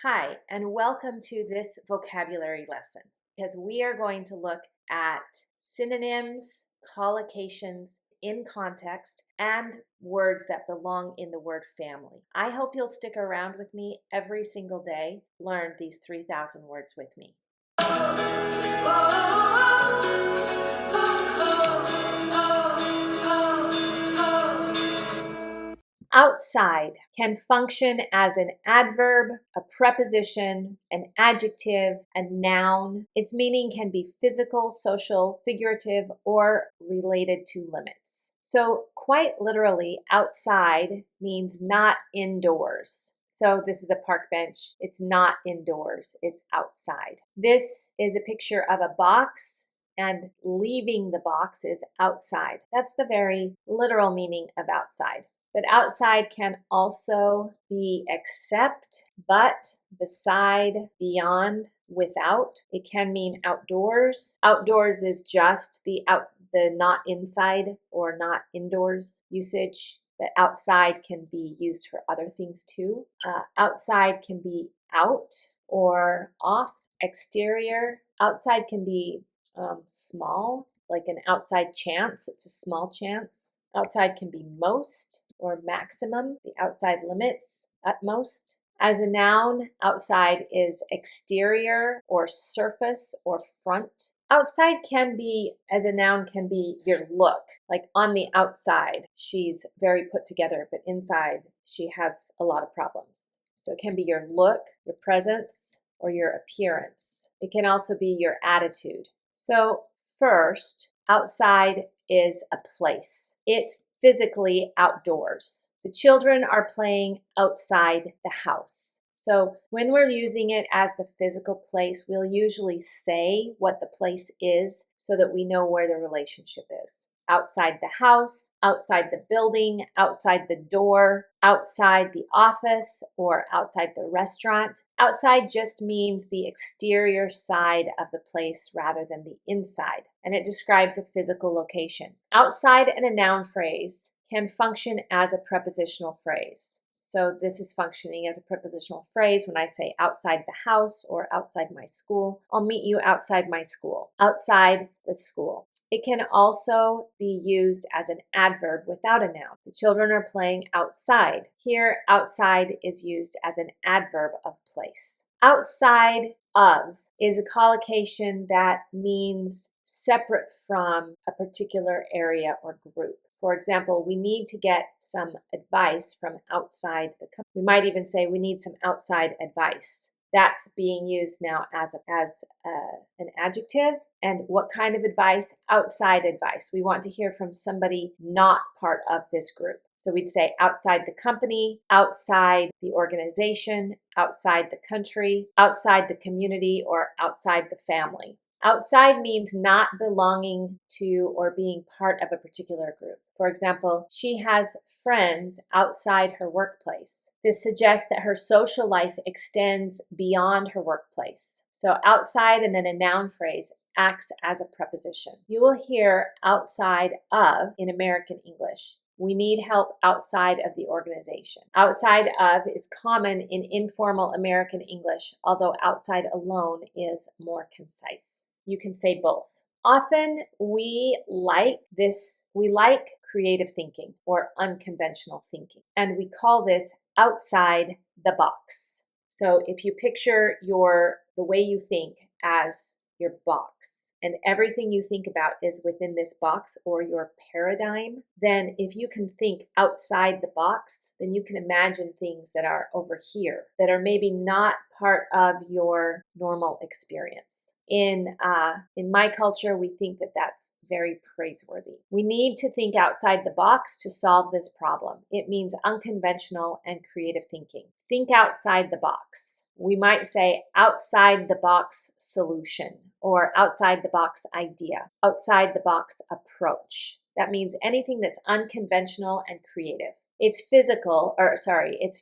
Hi, and welcome to this vocabulary lesson because we are going to look at synonyms, collocations in context, and words that belong in the word family. I hope you'll stick around with me every single day, learn these 3,000 words with me. Outside can function as an adverb, a preposition, an adjective, a noun. Its meaning can be physical, social, figurative, or related to limits. So quite literally, outside means not indoors. So this is a park bench. It's not indoors. It's outside. This is a picture of a box, and leaving the box is outside. That's the very literal meaning of outside. But outside can also be except, but, beside, beyond, without. It can mean outdoors. Outdoors is just the not inside or not indoors usage. But outside can be used for other things too. Outside can be out or off. Exterior. Outside can be small, like an outside chance. It's a small chance. Outside can be most or maximum, the outside limits, utmost. As a noun, outside is exterior or surface or front. Outside can be, as a noun, can be your look, like on the outside, she's very put together, but inside she has a lot of problems. So it can be your look, your presence, or your appearance. It can also be your attitude. So first, outside is a place. It's physically outdoors. The children are playing outside the house. So when we're using it as the physical place, we'll usually say what the place is so that we know where the relationship is. Outside the house, outside the building, outside the door, outside the office, or outside the restaurant. Outside just means the exterior side of the place rather than the inside, and it describes a physical location. Outside in a noun phrase can function as a prepositional phrase. So this is functioning as a prepositional phrase when I say outside the house or outside my school. I'll meet you outside my school, outside the school. It can also be used as an adverb without a noun. The children are playing outside. Here, outside is used as an adverb of place. Outside of is a collocation that means separate from a particular area or group. For example, we need to get some advice from outside the company. We might even say we need some outside advice. That's being used now as an adjective. And what kind of advice? Outside advice. We want to hear from somebody not part of this group. So we'd say outside the company, outside the organization, outside the country, outside the community, or outside the family. Outside means not belonging to or being part of a particular group. For example, she has friends outside her workplace. This suggests that her social life extends beyond her workplace. So outside and then a noun phrase acts as a preposition. You will hear outside of in American English. We need help outside of the organization. Outside of is common in informal American English, although outside alone is more concise. You can say both. Often we like creative thinking or unconventional thinking, and we call this outside the box. So if you picture the way you think as your box, and everything you think about is within this box or your paradigm, then if you can think outside the box, then you can imagine things that are over here, that are maybe not part of your normal experience. In my culture, we think that that's very praiseworthy. We need to think outside the box to solve this problem. It means unconventional and creative thinking. Think outside the box. We might say outside the box solution or outside the box idea, outside the box approach. That means anything that's unconventional and creative. It's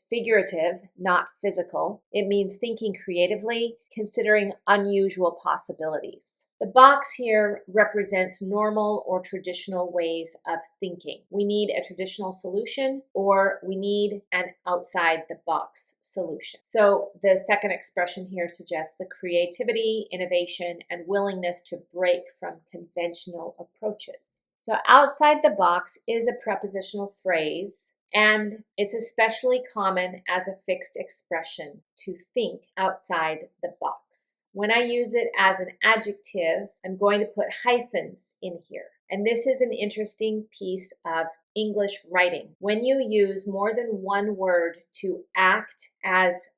figurative, not physical. It means thinking creatively, considering unusual possibilities. The box here represents normal or traditional ways of thinking. We need a traditional solution or we need an outside the box solution. So the second expression here suggests the creativity, innovation, and willingness to break from conventional approaches. So outside the box is a prepositional phrase, and it's especially common as a fixed expression to think outside the box. When I use it as an adjective, I'm going to put hyphens in here. And this is an interesting piece of English writing. When you use more than one word to act as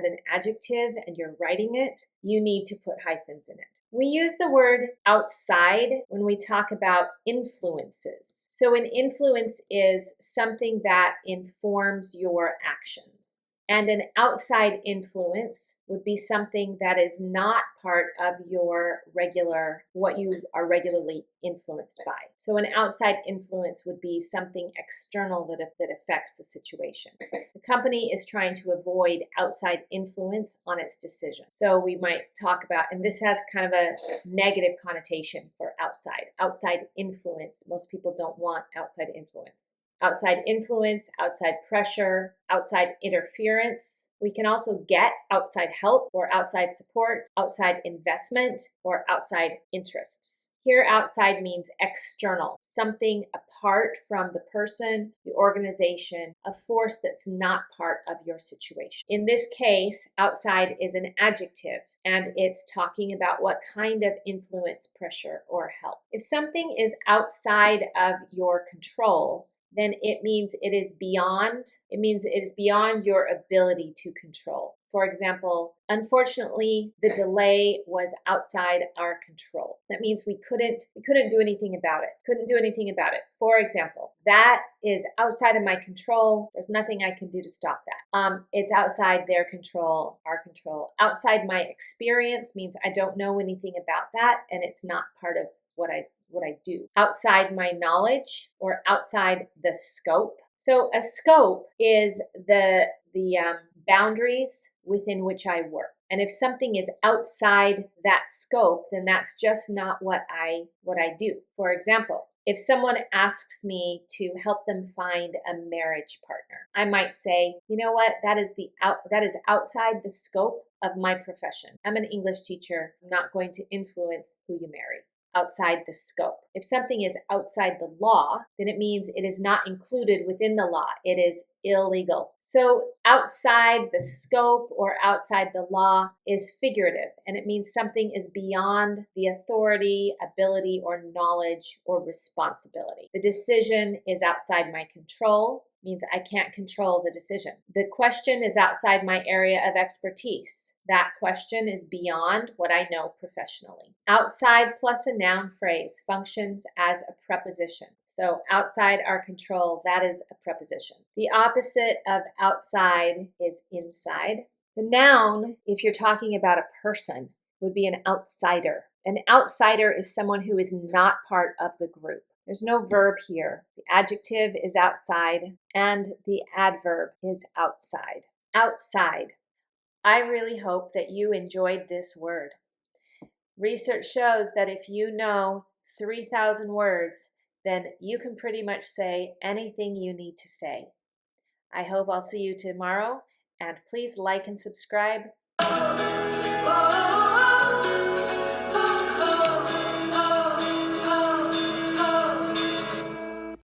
an adjective and you're writing it, you need to put hyphens in it. We use the word outside when we talk about influences. So an influence is something that informs your actions. And an outside influence would be something that is not part of what you are regularly influenced by. So an outside influence would be something external that affects the situation. The company is trying to avoid outside influence on its decision. So we might talk about, and this has kind of a negative connotation for outside. Outside influence, most people don't want outside influence. Outside influence, outside pressure, outside interference. We can also get outside help or outside support, outside investment, or outside interests. Here, outside means external, something apart from the person, the organization, a force that's not part of your situation. In this case, outside is an adjective, and it's talking about what kind of influence, pressure, or help. If something is outside of your control, then it means it is beyond your ability to control. For example, unfortunately, the delay was outside our control. That means we couldn't do anything about it. For example, that is outside of my control. There's nothing I can do to stop that. It's outside their control, our control. Outside my experience means I don't know anything about that, and it's not part of what I do. Outside my knowledge or outside the scope. So a scope is the boundaries within which I work. And if something is outside that scope, then that's just not what I do. For example, if someone asks me to help them find a marriage partner, I might say, you know what, that is outside the scope of my profession. I'm an English teacher. I'm not going to influence who you marry. Outside the scope. If something is outside the law, then it means it is not included within the law. It is illegal. So outside the scope or outside the law is figurative, and it means something is beyond the authority, ability, or knowledge or responsibility. The decision is outside my control, means I can't control the decision. The question is outside my area of expertise. That question is beyond what I know professionally. Outside plus a noun phrase functions as a preposition. So outside our control, that is a preposition. The opposite of outside is inside. The noun, if you're talking about a person, would be an outsider. An outsider is someone who is not part of the group. There's no verb here. The adjective is outside and the adverb is outside. Outside. I really hope that you enjoyed this word. Research shows that if you know 3,000 words, then you can pretty much say anything you need to say. I hope I'll see you tomorrow, and please like and subscribe.